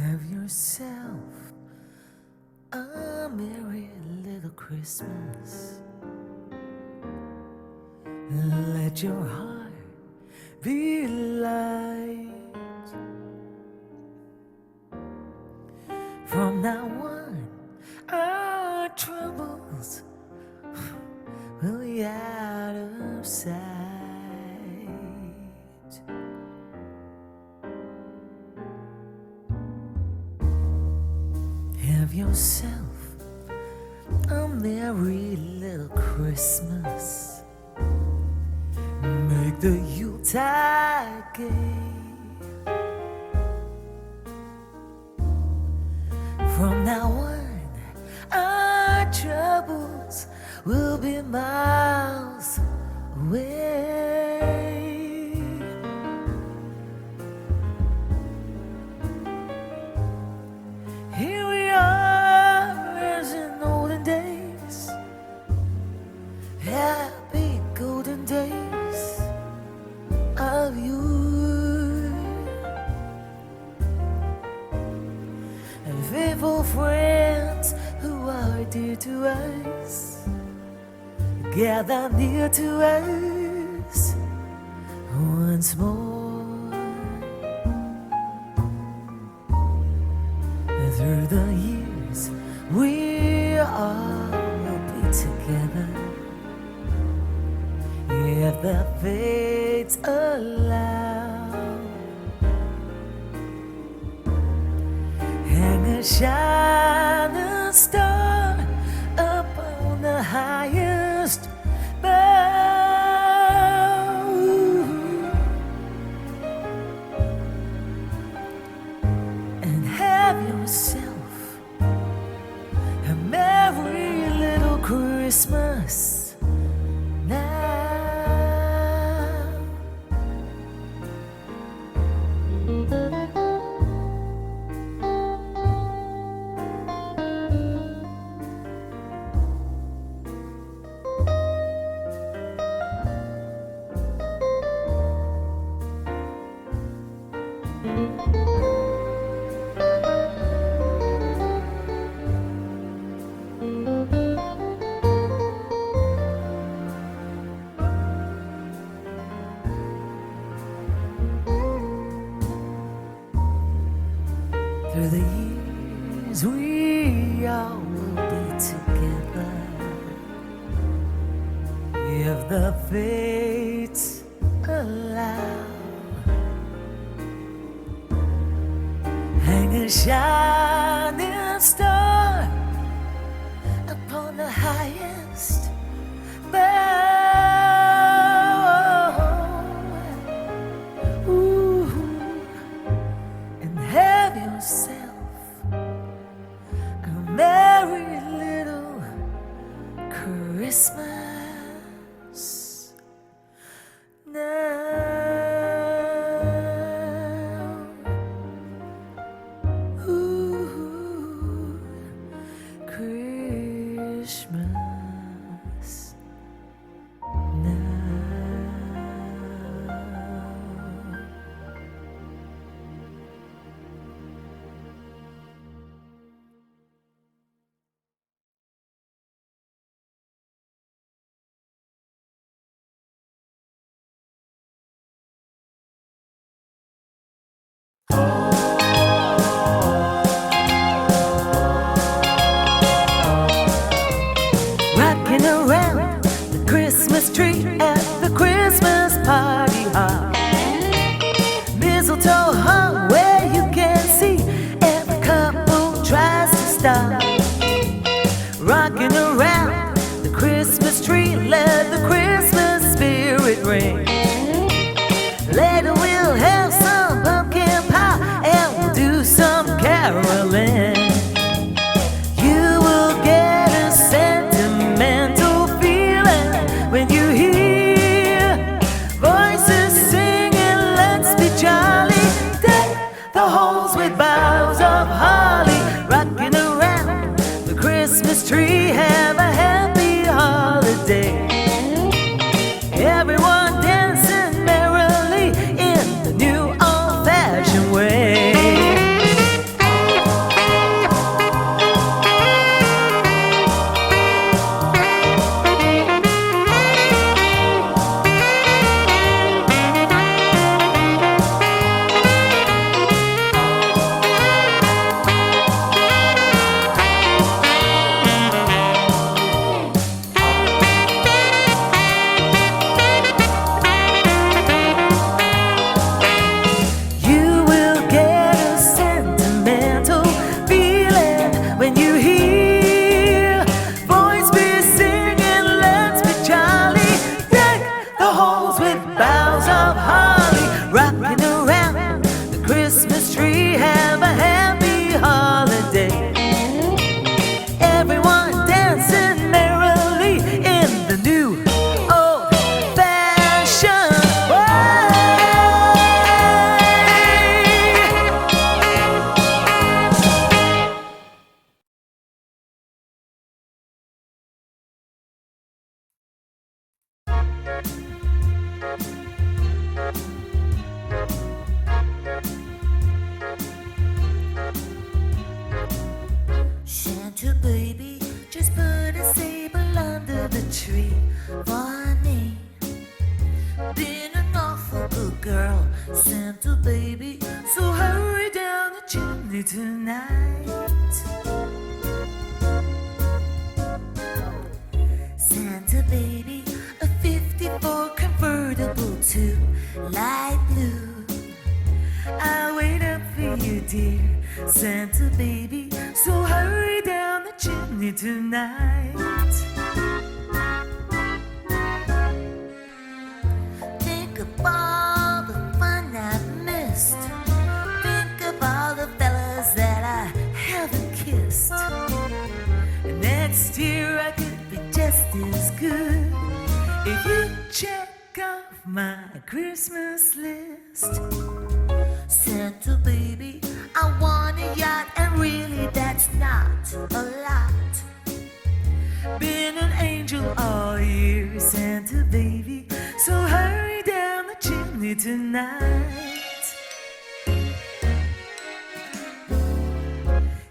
Have yourself a merry little Christmas. Let your heart be light. From now on, our troubles will be out of sight. Have yourself a merry little Christmas. Make the Yuletide gay. From now on, our troubles will be miles away. Here we are as in olden days, happy golden days of you, and faithful friends who are dear to us gather near to us once more. Through the years we all will be together, if the fates allow. Hang a shining star upon the highest bough, and have yourself a merry little Christmas now. Through the years we all will be together, if the fates allow. Hang a shining star upon the highest bough, ooh, and have yourself a merry little Christmas now. Ooh, Christmas now. Rocking around the Christmas tree at the Christmas party hop. Mistletoe hung where you can see every couple tries to stop. Rocking around the Christmas tree, let the Christmas spirit ring. Later we'll have some pumpkin pie and we'll do some caroling. You will get a sentimental feeling when you hear voices singing, let's be jolly. Deck the halls with boughs of holly. Rocking around the Christmas tree, have a happy holiday. Everyone dance Santa baby, just put a sable under the tree for me. Been an awful good girl, Santa baby, so hurry down the chimney tonight. Santa baby, a 54 convertible to light blue. I'll wait up for you, dear Santa baby, so hurry down the chimney tonight. Think of all the fun I've missed. Think of all the fellas that I haven't kissed. Next year I could be just as good if you check off my Christmas list. Santa baby, I want a yacht, and really that's not a lot. Been an angel all year, Santa baby, so hurry down the chimney tonight.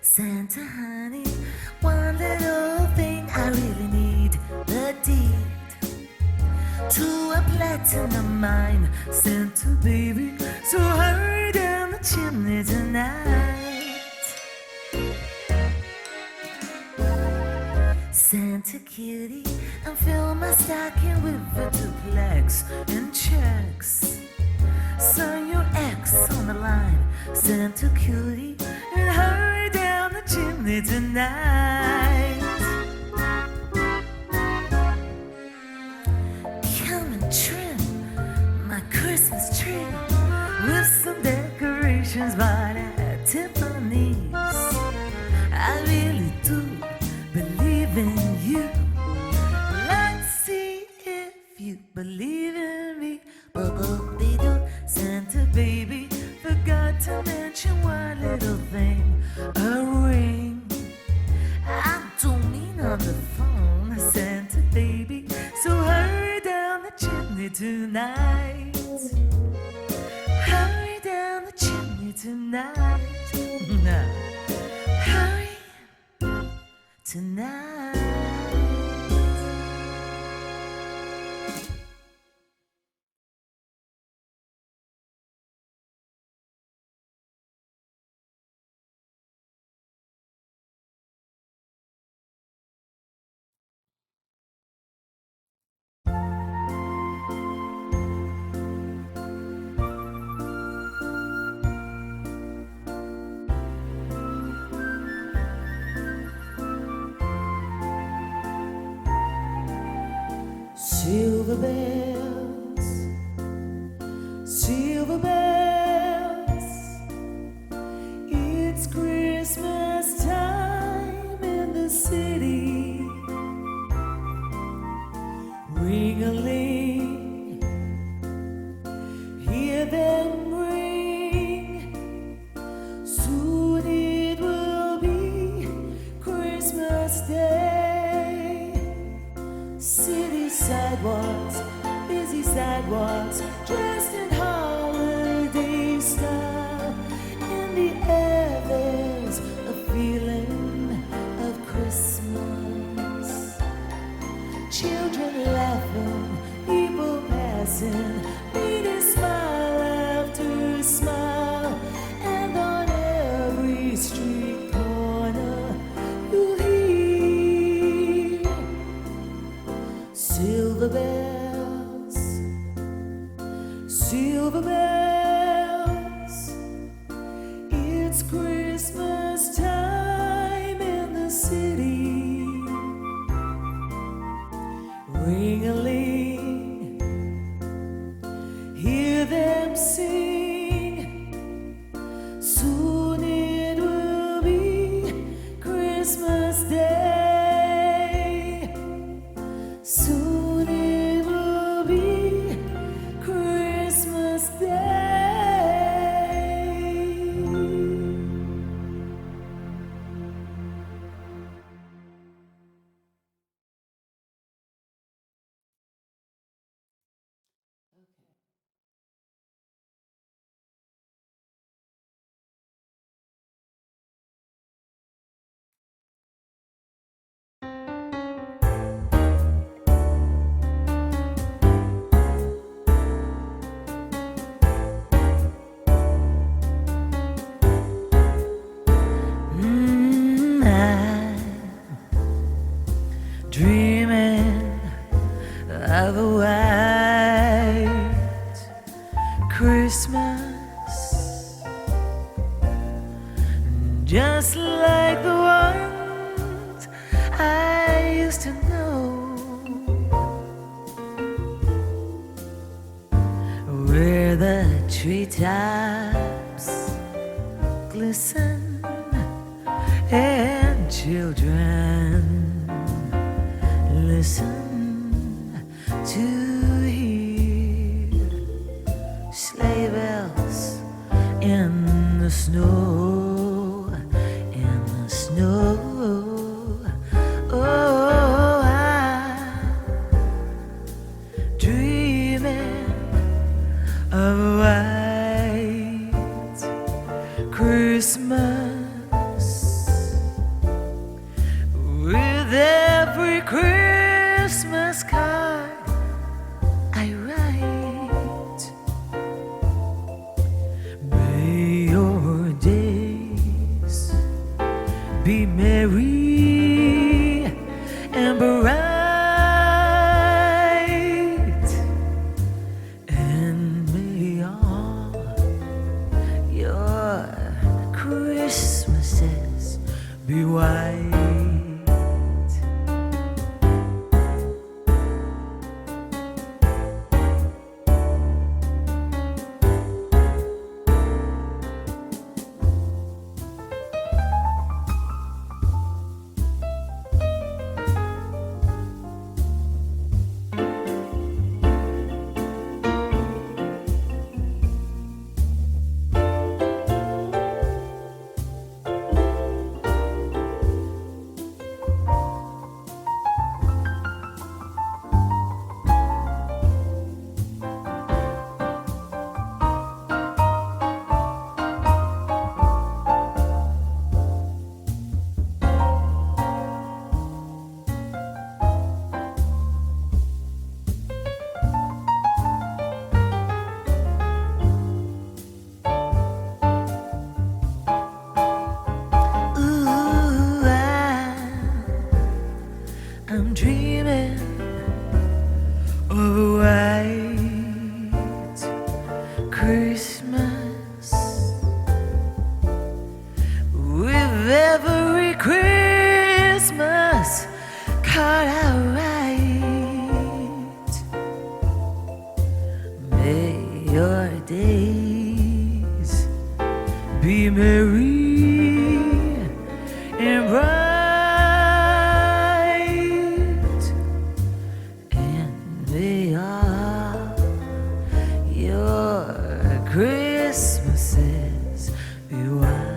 Santa honey, one little thing I really need, the deed to a platinum mine, Santa baby, so hurry down the chimney tonight. Santa cutie, and fill my stocking with a duplex and checks. Sign your X on the line, Santa cutie, and hurry down the chimney tonight. Come and trim my Christmas tree with some decorations bought at Tiffany's. I really do believe in you. Let's see if you believe in me. Boo-boo-be-doo, Santa baby, forgot to mention one little thing, a ring. I don't mean on the phone, Santa baby, so hurry down the chimney tonight. Hurry down the chimney tonight. Hurry tonight. Silver bells, silver bells, it's Christmas time in the city. Ring-a-ling, hear them ring. Soon it will be Christmas Day. City sidewalks, busy sidewalks, dressed in holiday style. In the air there's a feeling of Christmas. Children laughing, people passing, meeting smile after smile. And on every street corner you'll hear silver bells, silver bells, it's Christmas time in the city. Ring-a-ling, hear them sing. Soon it will be Christmas Day. Soon it will be Christmas Day. of a white Christmas, just like the ones I used to know, where the treetops glisten and children listen to hear sleigh bells in the snow, in the snow. Oh, I'm dreaming of a white Christmas, with every Christmas card I write. May your days be merry and bright, and may all your Christmases be white. I'm dreaming of a white Christmas, with every Christmas card I write. May your days be merry and bright, Christmases be white.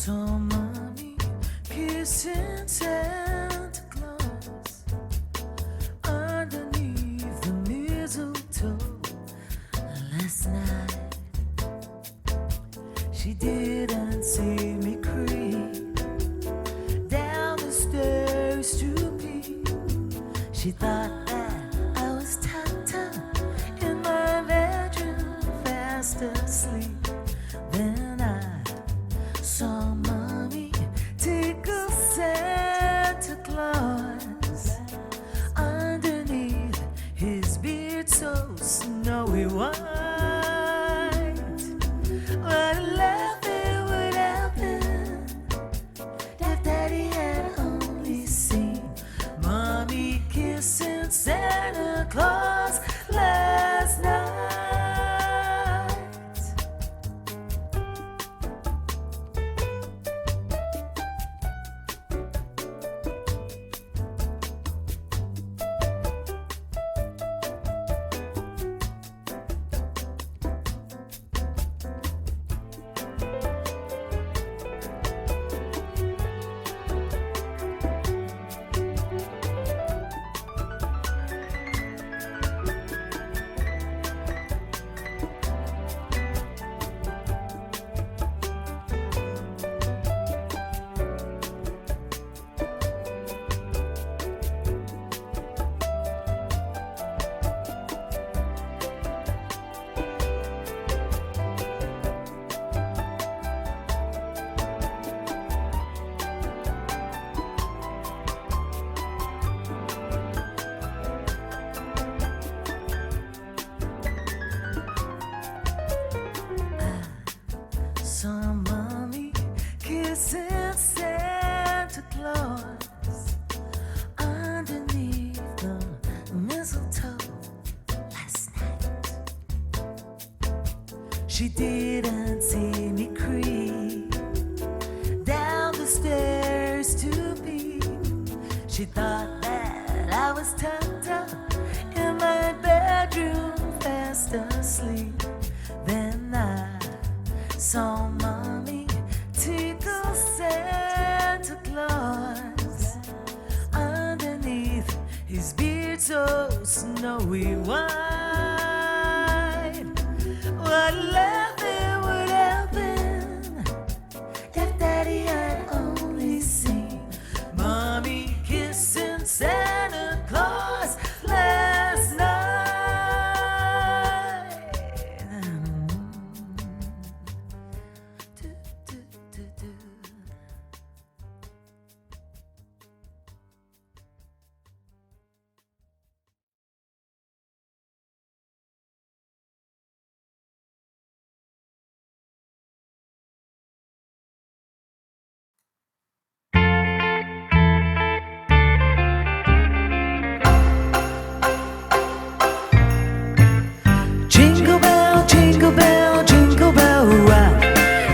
Saw mommy kissing Santa Claus underneath the mistletoe last night. She didn't see me creep down the stairs to me. She thought that I was tucked up in my bedroom, fast asleep. Then I saw mommy tickle Santa Claus underneath his beard so snowy white. What a laughing She didn't see me creep down the stairs to peep. She thought that I was tucked up in my bedroom, fast asleep. Then I saw Mommy tickle Santa Claus underneath his beard so snowy white. What laughing would happen if Daddy had only seen Mommy kissing Santa Claus last night. Do, do, do, do. Jingle bell, jingle bell, jingle bell rock.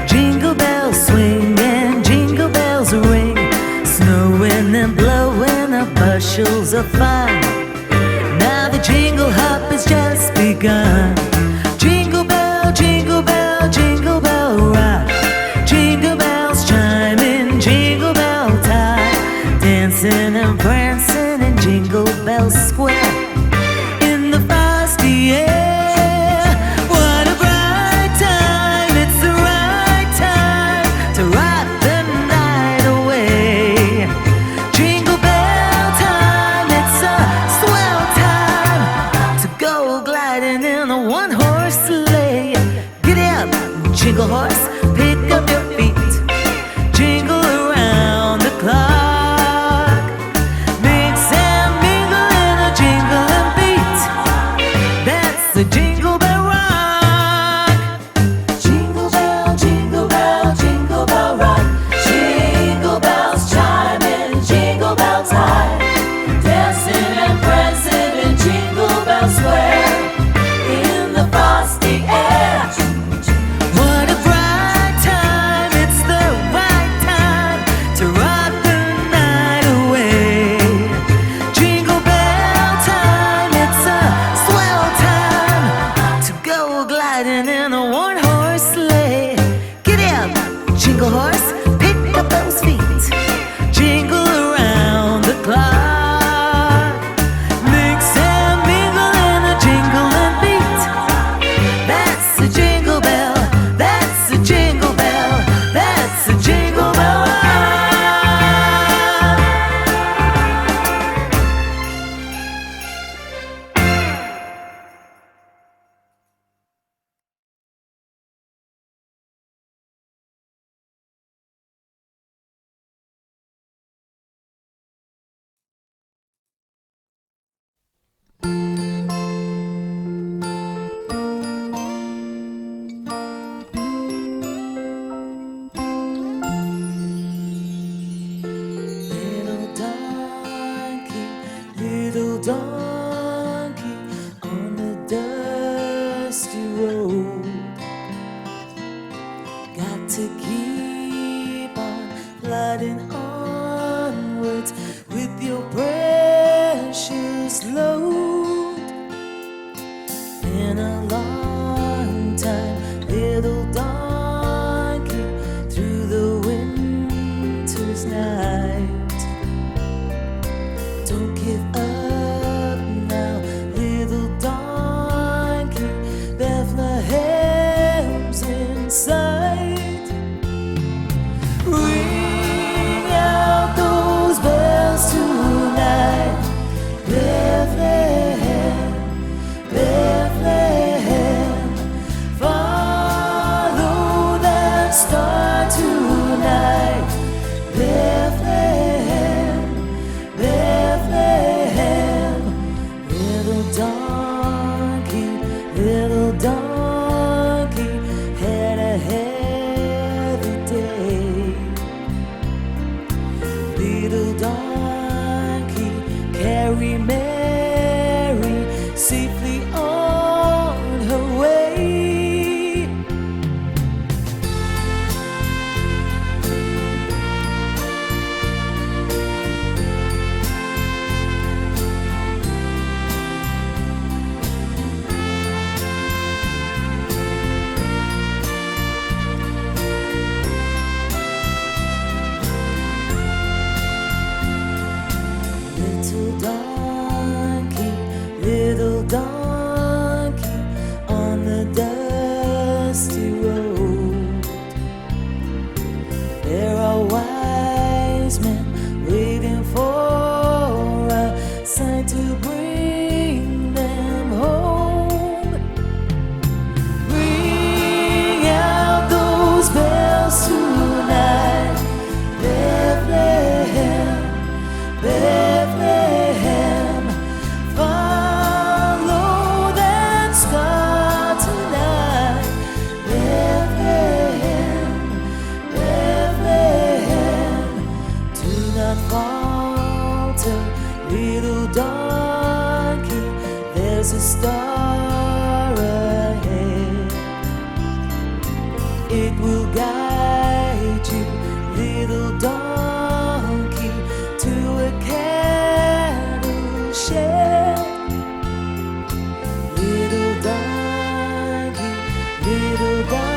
Jingle bells swing and jingle bells ring. Snowing and blowing up bushels of fun. Now the jingle hop has just begun. Jingle bell, jingle bell, jingle bell rock. Jingle bells chiming, jingle bell time. Dancing and prancing in Jingle Bell Square. In the frosty air, what a bright time. It's the right time to rock the night away. Jingle bell time, it's a swell time to go gliding in a one-horse sleigh. Giddy up, jingle horse, pick up your feet. Jingle around the clock. Mix and mingle in a jingling beat. That's the Jingle Bell Rock. Jingle bell, jingle bell, jingle bell rock. Jingle bells chiming, jingle bell time. Dancing and prancing in Jingle Bell Square. In the frosty air. What a bright time, it's the right time to rock the night away. Jingle bell time, it's a swell time to go gliding in a one-horse sleigh. Giddy up, jingle horse, pick up those feet. Jingle around the clock. Mix and mingle in a jingling beat. That's the jingle bell, that's the jingle bell, that's the Jingle Bell Rock. Little donkey on the dusty road. Got to keep on plodding onwards with your precious load. Been a long time, little donkey, through the winter's night. Don't give up now, little donkey. Bethlehem's in sight. Ring out those bells tonight. Bethlehem, Bethlehem. Follow little darling.